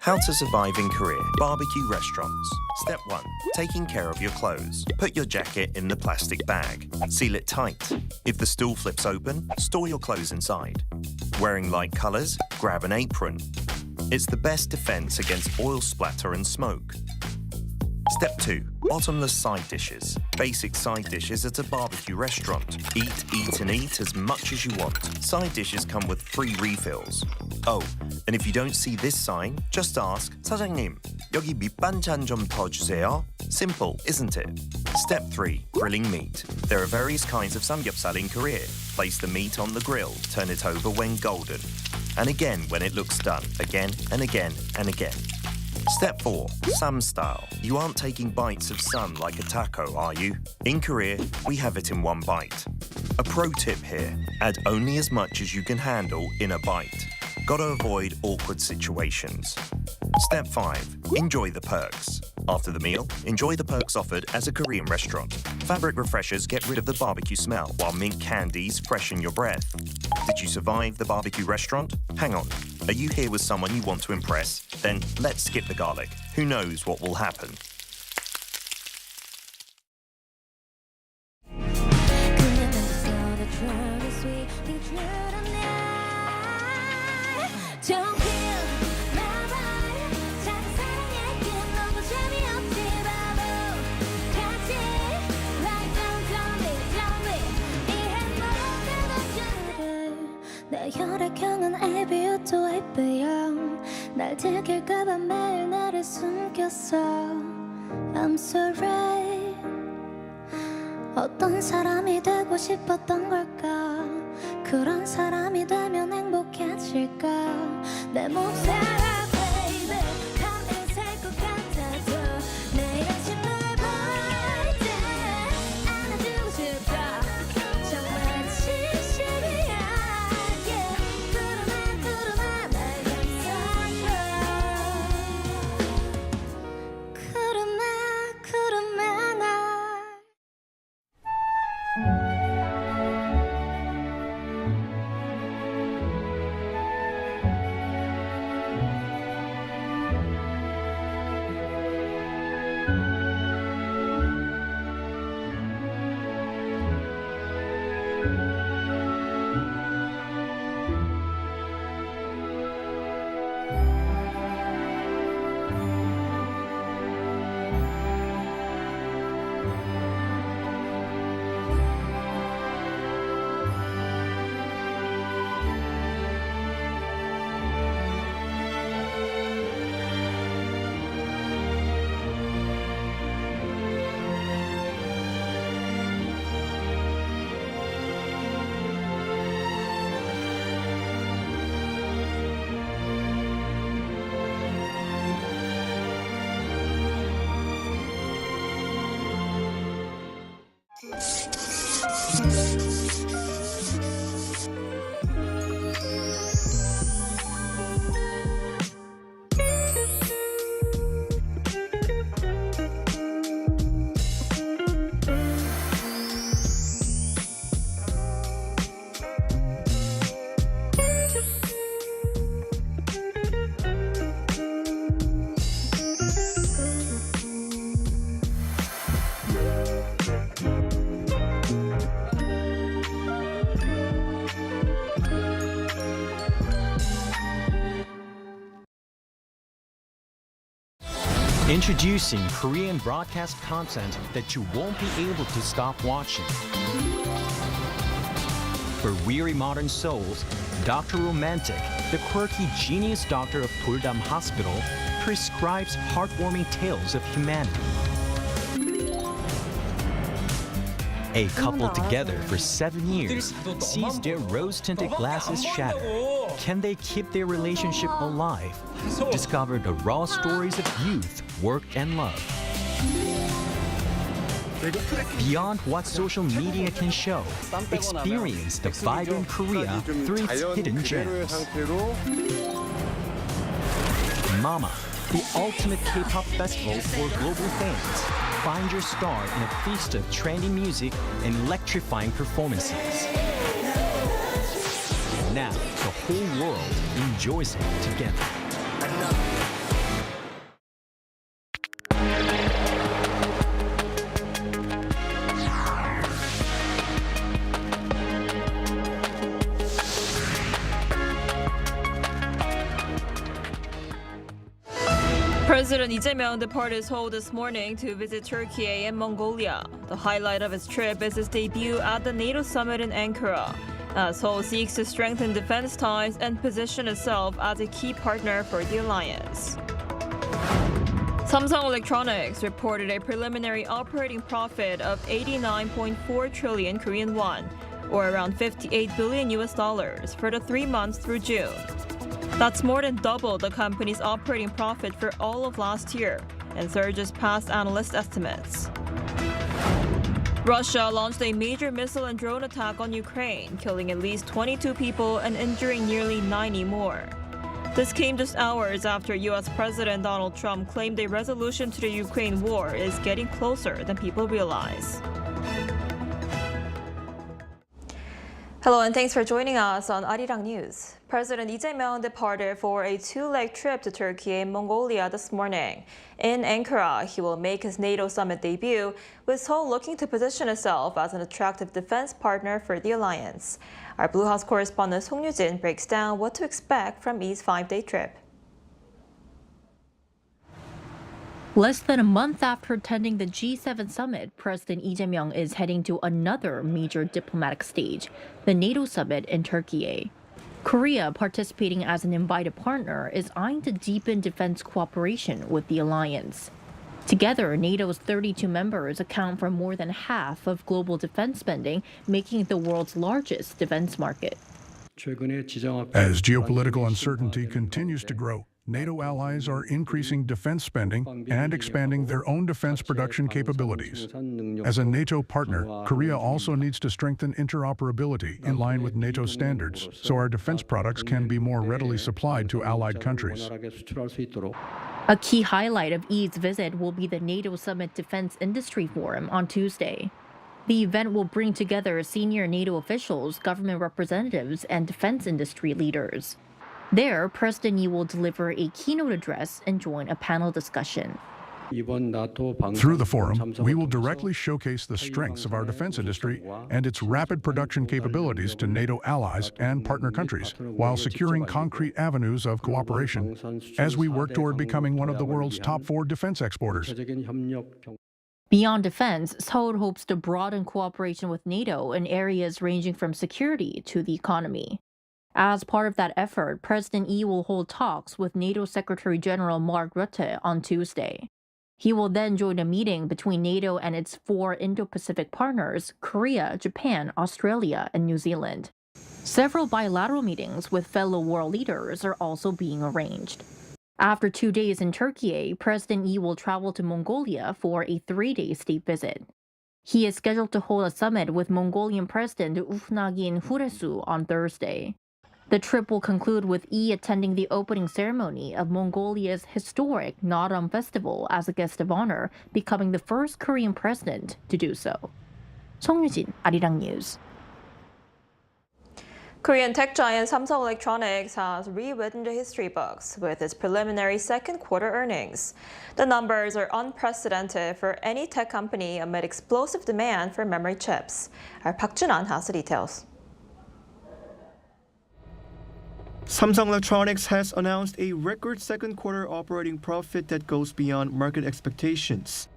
How to survive in Korea. Barbecue restaurants. Step 1. Taking care of your clothes. Put your jacket in the plastic bag. Seal it tight. If the stool flips open, store your clothes inside. Wearing light colors, grab an apron. It's the best defense against oil splatter and smoke. Step 2. Bottomless side dishes. Basic side dishes at a barbecue restaurant. Eat, and eat as much as you want. Side dishes come with free refills. Oh, and if you don't see this sign, just ask, 사장님, 여기 밑반찬 좀 더 주세요. Simple, isn't it? Step 3. Grilling meat. There are various kinds of samgyeopsal in Korea. Place the meat on the grill. Turn it over when golden. And again when it looks done. Again and again and again. Step 4. Sam style. You aren't taking bites of sam like a taco, are you? In Korea, we have it in one bite. A pro tip here, add only as much as you can handle in a bite. Gotta avoid awkward situations. Step 5. Enjoy the perks. After the meal, enjoy the perks offered as a Korean restaurant. Fabric refreshers get rid of the barbecue smell, while mint candies freshen your breath. Did you survive the barbecue restaurant? Hang on. Are you here with someone you want to impress? Then let's skip the garlic. Who knows what will happen? 내 혈액형은 AB 또 AB형 날 들킬까봐 매일 나를 숨겼어 I'm sorry 어떤 사람이 되고 싶었던 걸까 그런 사람이 되면 행복해질까 내 몸 살아 baby 밤에 살 것 같아도 내일 아침 널 볼 때 안아주고 싶다 정말 진심이야 Introducing Korean broadcast content that you won't be able to stop watching. For weary modern souls, Dr. Romantic, the quirky genius doctor of Puldam Hospital, prescribes heartwarming tales of humanity. A couple together for 7 years sees their rose-tinted glasses shatter. Can they keep their relationship alive? Discover the raw stories of youth, work, and love. Beyond what social media can show, experience the vibrant Korea through its hidden gems. Mama, the ultimate K-pop festival for global fans. Find your star in a feast of trendy music and electrifying performances. Now, the whole world enjoys it together. President Lee Jae-myung departed Seoul this morning to visit Turkey and Mongolia. The highlight of his trip is his debut at the NATO summit in Ankara. Seoul seeks to strengthen defense ties and position itself as a key partner for the alliance. Samsung Electronics reported a preliminary operating profit of 89.4 trillion Korean won, or around $58 billion for the 3 months through June. That's more than double the company's operating profit for all of last year and surges past analyst estimates. Russia launched a major missile and drone attack on Ukraine, killing at least 22 people and injuring nearly 90 more. This came just hours after U.S. President Donald Trump claimed a resolution to the Ukraine war is getting closer than people realize. Hello and thanks for joining us on Arirang News. President Lee Jae-myung departed for a two-leg trip to Turkey and Mongolia this morning. In Ankara, he will make his NATO summit debut, with Seoul looking to position itself as an attractive defense partner for the alliance. Our Blue House correspondent Song Yoo-jin breaks down what to expect from Lee's 5-day trip. Less than a month after attending the G7 summit, President Lee Jae-myung is heading to another major diplomatic stage, the NATO summit in Turkey. Korea, participating as an invited partner, is eyeing to deepen defense cooperation with the alliance. Together, NATO's 32 members account for more than half of global defense spending, making it the world's largest defense market. As geopolitical uncertainty continues to grow, NATO allies are increasing defense spending and expanding their own defense production capabilities. As a NATO partner, Korea also needs to strengthen interoperability in line with NATO standards, so our defense products can be more readily supplied to allied countries. A key highlight of Lee's visit will be the NATO Summit Defense Industry Forum on Tuesday. The event will bring together senior NATO officials, government representatives, and defense industry leaders. There, President Lee will deliver a keynote address and join a panel discussion. Through the forum, we will directly showcase the strengths of our defense industry and its rapid production capabilities to NATO allies and partner countries, while securing concrete avenues of cooperation as we work toward becoming one of the world's top 4 defense exporters. Beyond defense, Seoul hopes to broaden cooperation with NATO in areas ranging from security to the economy. As part of that effort, President Lee will hold talks with NATO Secretary General Mark Rutte on Tuesday. He will then join a meeting between NATO and its 4 Indo-Pacific partners, Korea, Japan, Australia, and New Zealand. Several bilateral meetings with fellow world leaders are also being arranged. After 2 days in Turkey, President Lee will travel to Mongolia for a 3-day state visit. He is scheduled to hold a summit with Mongolian President Ufnagin Huresu on Thursday. The trip will conclude with Lee attending the opening ceremony of Mongolia's historic Naram Festival as a guest of honor, becoming the first Korean president to do so. Song Yoo-jin, Arirang News. Korean tech giant Samsung Electronics has rewritten the history books with its preliminary second quarter earnings. The numbers are unprecedented for any tech company amid explosive demand for memory chips. Our Park Jun-an has the details. Samsung Electronics has announced a record second quarter operating profit that goes beyond market expectations.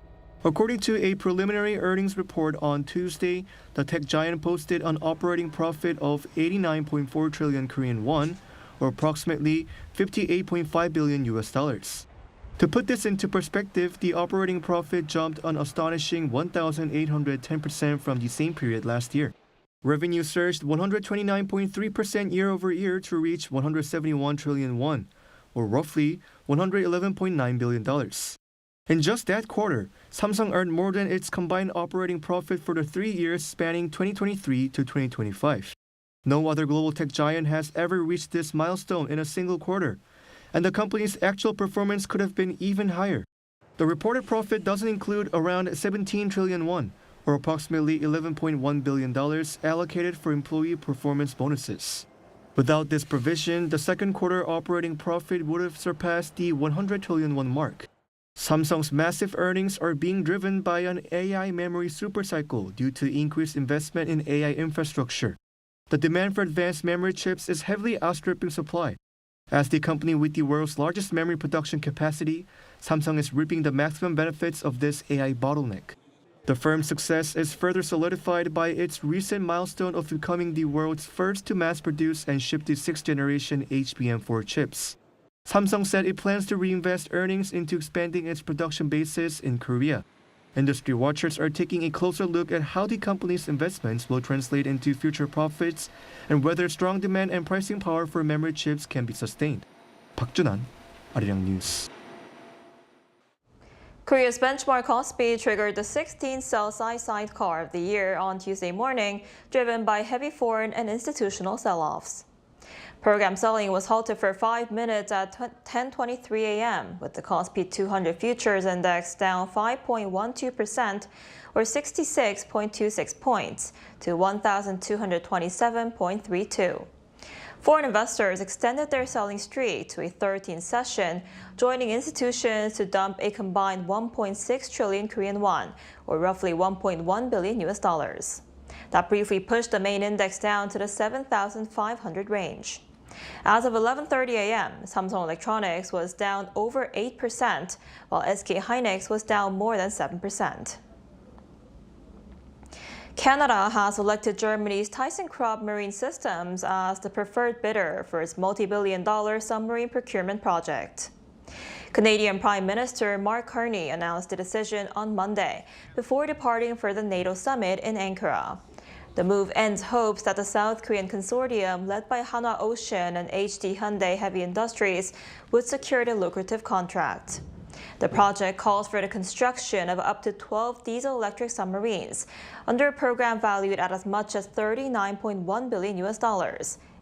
According to a preliminary earnings report on Tuesday, the tech giant posted an operating profit of 89.4 trillion Korean won, or approximately $58.5 billion. To put this into perspective, the operating profit jumped an astonishing 1,810% from the same period last year. Revenue surged 129.3% year-over-year to reach 171 trillion won, or roughly $111.9 billion. In just that quarter, Samsung earned more than its combined operating profit for the 3 years spanning 2023 to 2025. No other global tech giant has ever reached this milestone in a single quarter, and the company's actual performance could have been even higher. The reported profit doesn't include around 17 trillion won, or approximately $11.1 billion allocated for employee performance bonuses. Without this provision, the second quarter operating profit would have surpassed the 100 trillion won mark. Samsung's massive earnings are being driven by an AI memory supercycle due to increased investment in AI infrastructure. The demand for advanced memory chips is heavily outstripping supply. As the company with the world's largest memory production capacity, Samsung is reaping the maximum benefits of this AI bottleneck. The firm's success is further solidified by its recent milestone of becoming the world's first to mass-produce and ship the 6th-generation HBM4 chips. Samsung said it plans to reinvest earnings into expanding its production bases in Korea. Industry watchers are taking a closer look at how the company's investments will translate into future profits and whether strong demand and pricing power for memory chips can be sustained. Park Junan, Arirang News. Korea's benchmark KOSPI triggered the 16th sell-side sidecar of the year on Tuesday morning, driven by heavy foreign and institutional sell-offs. Program selling was halted for 5 minutes at 10:23 a.m., with the KOSPI 200 futures index down 5.12%, or 66.26 points, to 1,227.32. Foreign investors extended their selling streak to a 13th session, joining institutions to dump a combined 1.6 trillion Korean won, or roughly $1.1 billion. That briefly pushed the main index down to the 7,500 range. As of 11:30 a.m., Samsung Electronics was down over 8%, while SK hynix was down more than 7%. Canada has elected Germany's ThyssenKrupp Marine Systems as the preferred bidder for its multi-billion-dollar submarine procurement project. Canadian Prime Minister Mark Carney announced the decision on Monday before departing for the NATO summit in Ankara. The move ends hopes that the South Korean consortium led by Hanwha Ocean and HD Hyundai Heavy Industries would secure the lucrative contract. The project calls for the construction of up to 12 diesel-electric submarines under a program valued at as much as $39.1 billion,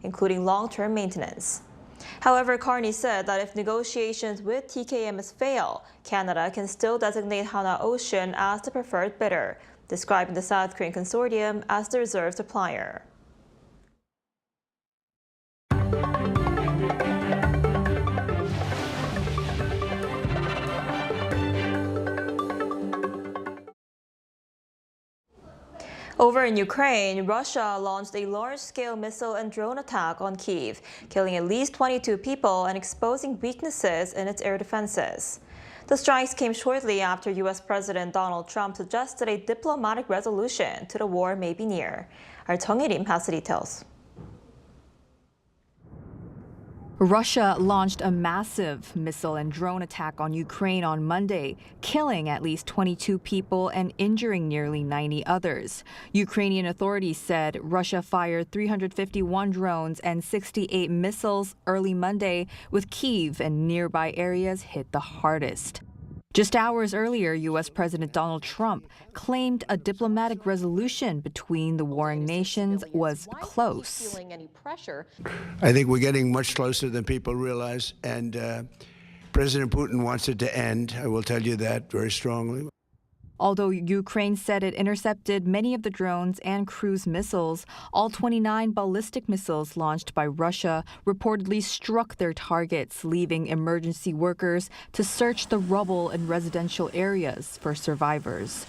including long-term maintenance. However, Carney said that if negotiations with TKMS fail, Canada can still designate Hanwha Ocean as the preferred bidder, describing the South Korean consortium as the reserve supplier. Over in Ukraine, Russia launched a large-scale missile and drone attack on Kyiv, killing at least 22 people and exposing weaknesses in its air defenses. The strikes came shortly after U.S. President Donald Trump suggested a diplomatic resolution to the war may be near. Our Chung Il-im has the details. Russia launched a massive missile and drone attack on Ukraine on Monday, killing at least 22 people and injuring nearly 90 others. Ukrainian authorities said Russia fired 351 drones and 68 missiles early Monday, with Kyiv and nearby areas hit the hardest. Just hours earlier, U.S. President Donald Trump claimed a diplomatic resolution between the warring nations was close. I think we're getting much closer than people realize, and President Putin wants it to end. I will tell you that very strongly. Although Ukraine said it intercepted many of the drones and cruise missiles, all 29 ballistic missiles launched by Russia reportedly struck their targets, leaving emergency workers to search the rubble in residential areas for survivors.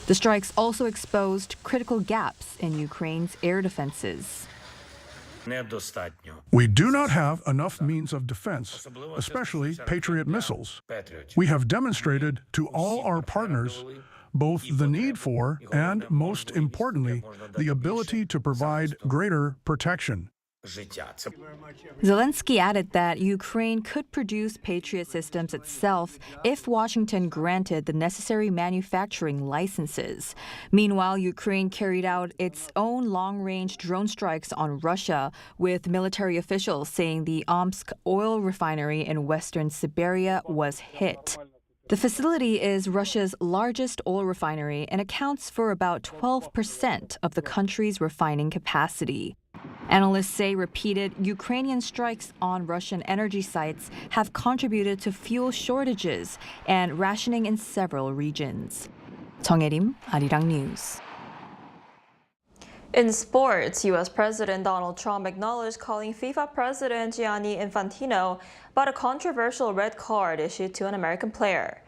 The strikes also exposed critical gaps in Ukraine's air defenses. We do not have enough means of defense, especially Patriot missiles. We have demonstrated to all our partners both the need for and, most importantly, the ability to provide greater protection. Zelensky added that Ukraine could produce Patriot systems itself if Washington granted the necessary manufacturing licenses. Meanwhile, Ukraine carried out its own long-range drone strikes on Russia, with military officials saying the Omsk oil refinery in western Siberia was hit. The facility is Russia's largest oil refinery and accounts for about 12% of the country's refining capacity. Analysts say repeated Ukrainian strikes on Russian energy sites have contributed to fuel shortages and rationing in several regions. Chung Il-im, Arirang News. In sports, U.S. President Donald Trump acknowledged calling FIFA President Gianni Infantino about a controversial red card issued to an American player.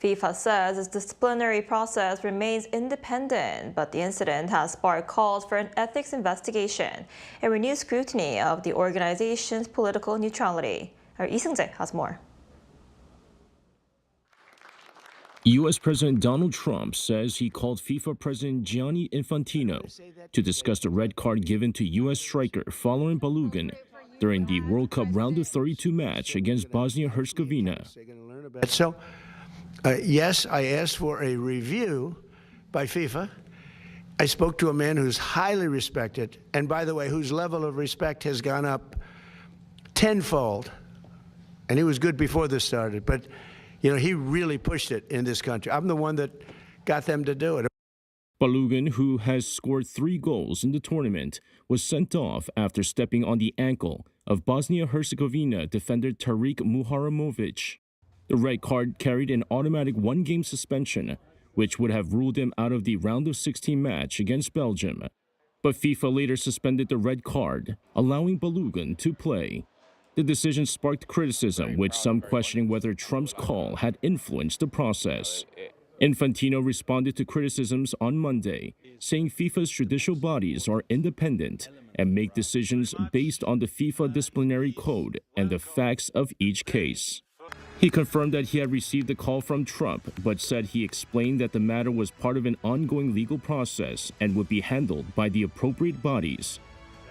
FIFA says its disciplinary process remains independent, but the incident has sparked calls for an ethics investigation and renewed scrutiny of the organization's political neutrality. Our Lee Seung-jae has more. U.S. President Donald Trump says he called FIFA President Gianni Infantino to discuss the red card given to U.S. striker following Balogun during the World Cup Round of 32 match against Bosnia-Herzegovina. So, yes, I asked for a review by FIFA. I spoke to a man who's highly respected, and by the way, whose level of respect has gone up tenfold. And he was good before this started, but you know, he really pushed it in this country. I'm the one that got them to do it. Balogun, who has scored 3 goals in the tournament, was sent off after stepping on the ankle of Bosnia-Herzegovina defender Tariq Muharamovic. The red card carried an automatic 1-game suspension, which would have ruled him out of the round of 16 match against Belgium. But FIFA later suspended the red card, allowing Balogun to play. The decision sparked criticism, with some questioning whether Trump's call had influenced the process. Infantino responded to criticisms on Monday, saying FIFA's judicial bodies are independent and make decisions based on the FIFA disciplinary code and the facts of each case. He confirmed that he had received a call from Trump, but said he explained that the matter was part of an ongoing legal process and would be handled by the appropriate bodies.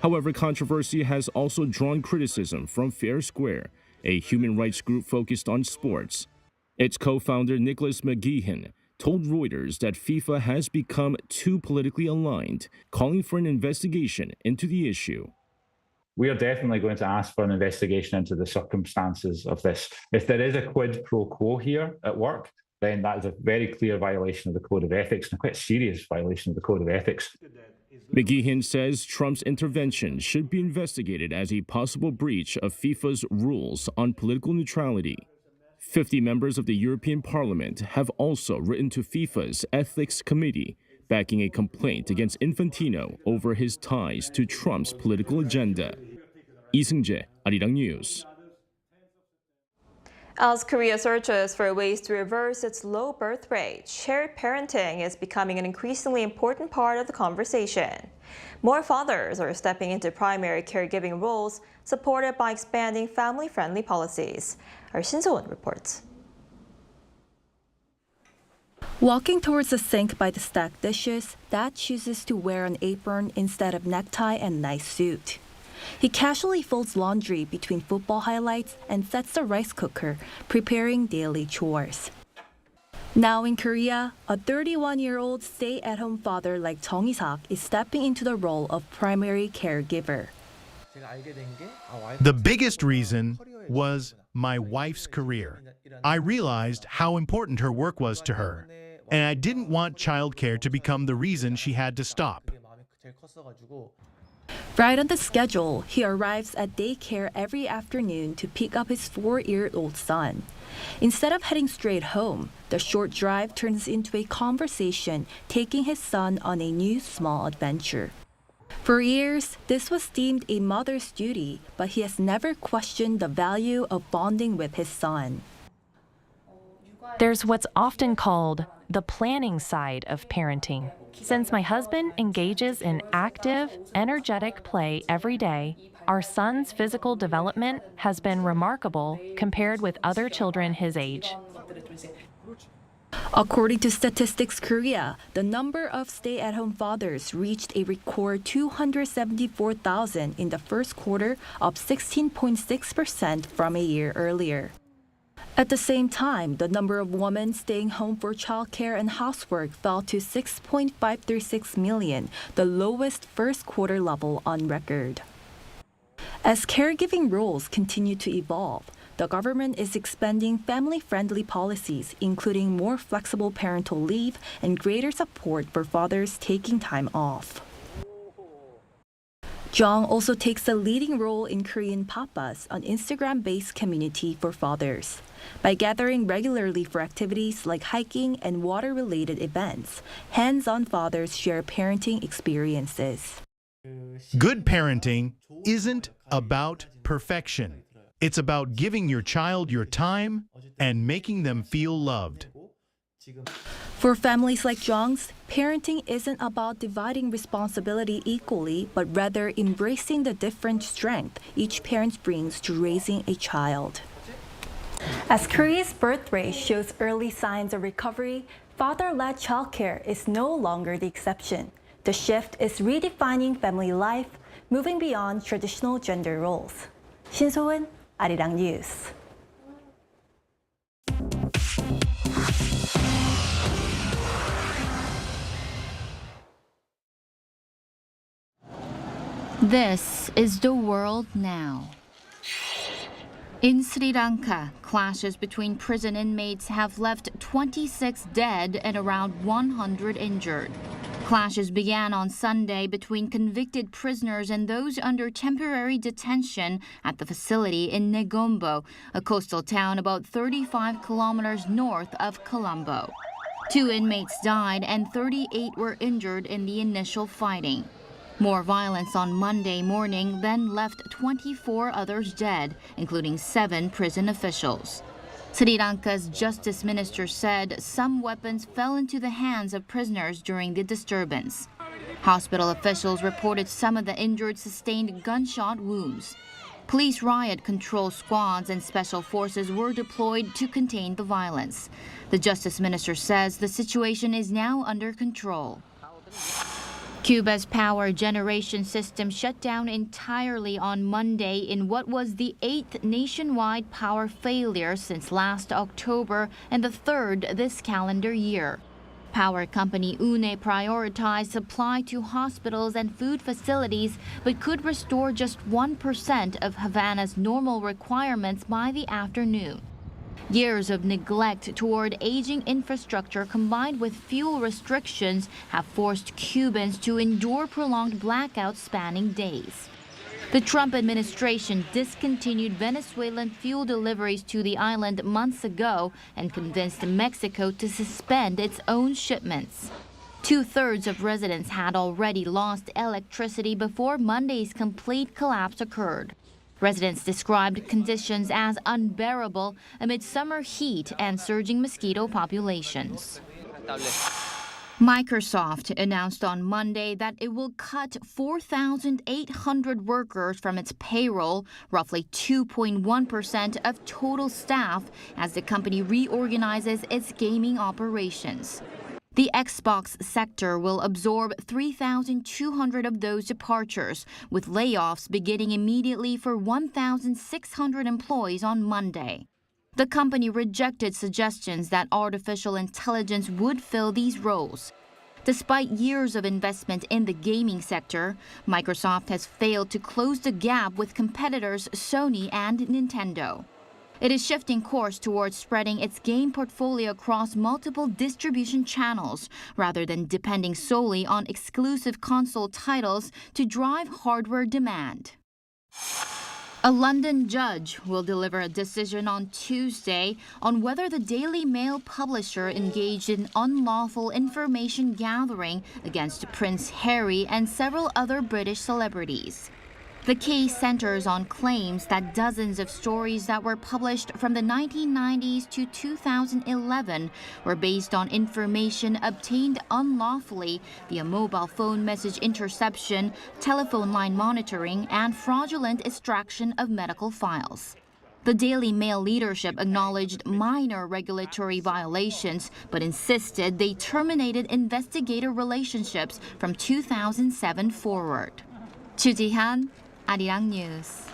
However, controversy has also drawn criticism from Fair Square, a human rights group focused on sports. Its co-founder Nicholas McGeehan told Reuters that FIFA has become too politically aligned, calling for an investigation into the issue. We are definitely going to ask for an investigation into the circumstances of this. If there is a quid pro quo here at work, then that is a very clear violation of the Code of Ethics, and a quite serious violation of the Code of Ethics. McGeehan says Trump's intervention should be investigated as a possible breach of FIFA's rules on political neutrality. 50 members of the European Parliament have also written to FIFA's Ethics Committee, backing a complaint against Infantino over his ties to Trump's political agenda. Lee Seung-jae, Arirang News. As Korea searches for ways to reverse its low birth rate, shared parenting is becoming an increasingly important part of the conversation. More fathers are stepping into primary caregiving roles, supported by expanding family-friendly policies. Our Shin So-won reports. Walking towards the sink by the stacked dishes, Dad chooses to wear an apron instead of necktie and nice suit. He casually folds laundry between football highlights and sets the rice cooker, preparing daily chores. Now in Korea, a 31-year-old stay-at-home father like Jung Isak is stepping into the role of primary caregiver. The biggest reason was my wife's career. I realized how important her work was to her, and I didn't want childcare to become the reason she had to stop. Right on the schedule, he arrives at daycare every afternoon to pick up his 4-year-old son. Instead of heading straight home, the short drive turns into a conversation, taking his son on a new small adventure. For years, this was deemed a mother's duty, but he has never questioned the value of bonding with his son. There's what's often called the planning side of parenting. Since my husband engages in active, energetic play every day, our son's physical development has been remarkable compared with other children his age. According to Statistics Korea, the number of stay-at-home fathers reached a record 274,000 in the first quarter, up 16.6% from a year earlier. At the same time, the number of women staying home for childcare and housework fell to 6.536 million, the lowest first quarter level on record. As caregiving roles continue to evolve, the government is expanding family-friendly policies, including more flexible parental leave and greater support for fathers taking time off. Jung also takes a leading role in Korean Papas, an Instagram-based community for fathers. By gathering regularly for activities like hiking and water-related events, hands-on fathers share parenting experiences. Good parenting isn't about perfection. It's about giving your child your time and making them feel loved. For families like Jong's, parenting isn't about dividing responsibility equally, but rather embracing the different strength each parent brings to raising a child. As Korea's birth rate shows early signs of recovery, father-led childcare is no longer the exception. The shift is redefining family life, moving beyond traditional gender roles. 신소은, Arirang News. This is the world now. In Sri Lanka, clashes between prison inmates have left 26 dead and around 100 injured. Clashes began on Sunday between convicted prisoners and those under temporary detention at the facility in Negombo, a coastal town about 35 kilometers north of Colombo. 2 inmates died and 38 were injured in the initial fighting. More violence on Monday morning then left 24 others dead, including 7 prison officials. Sri Lanka's justice minister said some weapons fell into the hands of prisoners during the disturbance. Hospital officials reported some of the injured sustained gunshot wounds. Police riot control squads and special forces were deployed to contain the violence. The justice minister says the situation is now under control. Cuba's power generation system shut down entirely on Monday in what was the 8th nationwide power failure since last October and the 3rd this calendar year. Power company UNE prioritized supply to hospitals and food facilities, but could restore just 1% of Havana's normal requirements by the afternoon. Years of neglect toward aging infrastructure combined with fuel restrictions have forced Cubans to endure prolonged blackouts spanning days. The Trump administration discontinued Venezuelan fuel deliveries to the island months ago and convinced Mexico to suspend its own shipments. 2/3 of residents had already lost electricity before Monday's complete collapse occurred. Residents described conditions as unbearable amid summer heat and surging mosquito populations. Microsoft announced on Monday that it will cut 4,800 workers from its payroll, roughly 2.1% of total staff, as the company reorganizes its gaming operations. The Xbox sector will absorb 3,200 of those departures, with layoffs beginning immediately for 1,600 employees on Monday. The company rejected suggestions that artificial intelligence would fill these roles. Despite years of investment in the gaming sector, Microsoft has failed to close the gap with competitors Sony and Nintendo. It is shifting course towards spreading its game portfolio across multiple distribution channels, rather than depending solely on exclusive console titles to drive hardware demand. A London judge will deliver a decision on Tuesday on whether the Daily Mail publisher engaged in unlawful information gathering against Prince Harry and several other British celebrities. The case centers on claims that dozens of stories that were published from the 1990s to 2011 were based on information obtained unlawfully via mobile phone message interception, telephone line monitoring, and fraudulent extraction of medical files. The Daily Mail leadership acknowledged minor regulatory violations, but insisted they terminated investigator relationships from 2007 forward. Chu Ji-han, Arirang News.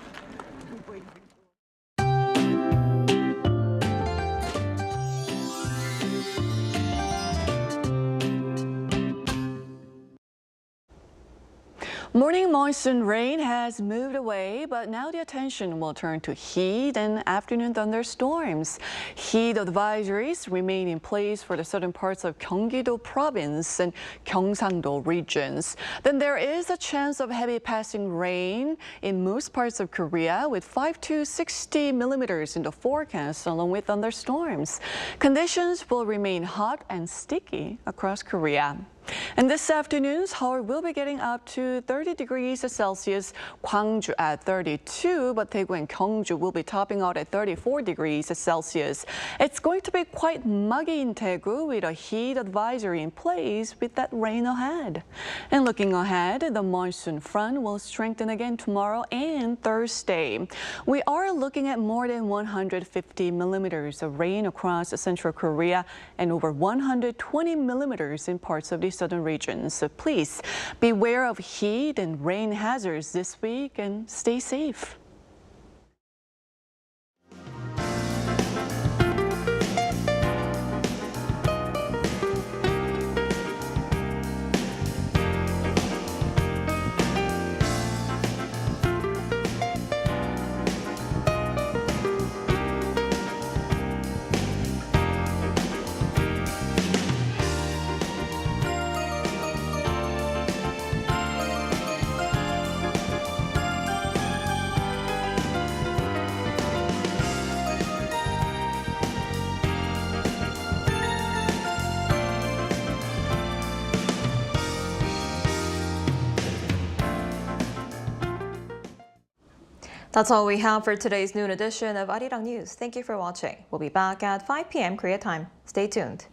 Morning monsoon rain has moved away, but now the attention will turn to heat and afternoon thunderstorms. Heat advisories remain in place for the southern parts of Gyeonggi-do province and Gyeongsang-do regions. Then there is a chance of heavy passing rain in most parts of Korea, with 5 to 60 millimeters in the forecast, along with thunderstorms. Conditions will remain hot and sticky across Korea. And this afternoon, Seoul will be getting up to 30 degrees Celsius, Gwangju at 32, but Daegu and Gyeongju will be topping out at 34 degrees Celsius. It's going to be quite muggy in Daegu with a heat advisory in place with that rain ahead. And looking ahead, the monsoon front will strengthen again tomorrow and Thursday. We are looking at more than 150 millimeters of rain across central Korea and over 120 millimeters in parts of the southern regions. So please beware of heat and rain hazards this week and stay safe. That's all we have for today's noon edition of Arirang News. Thank you for watching. We'll be back at 5 p.m. Korea time. Stay tuned.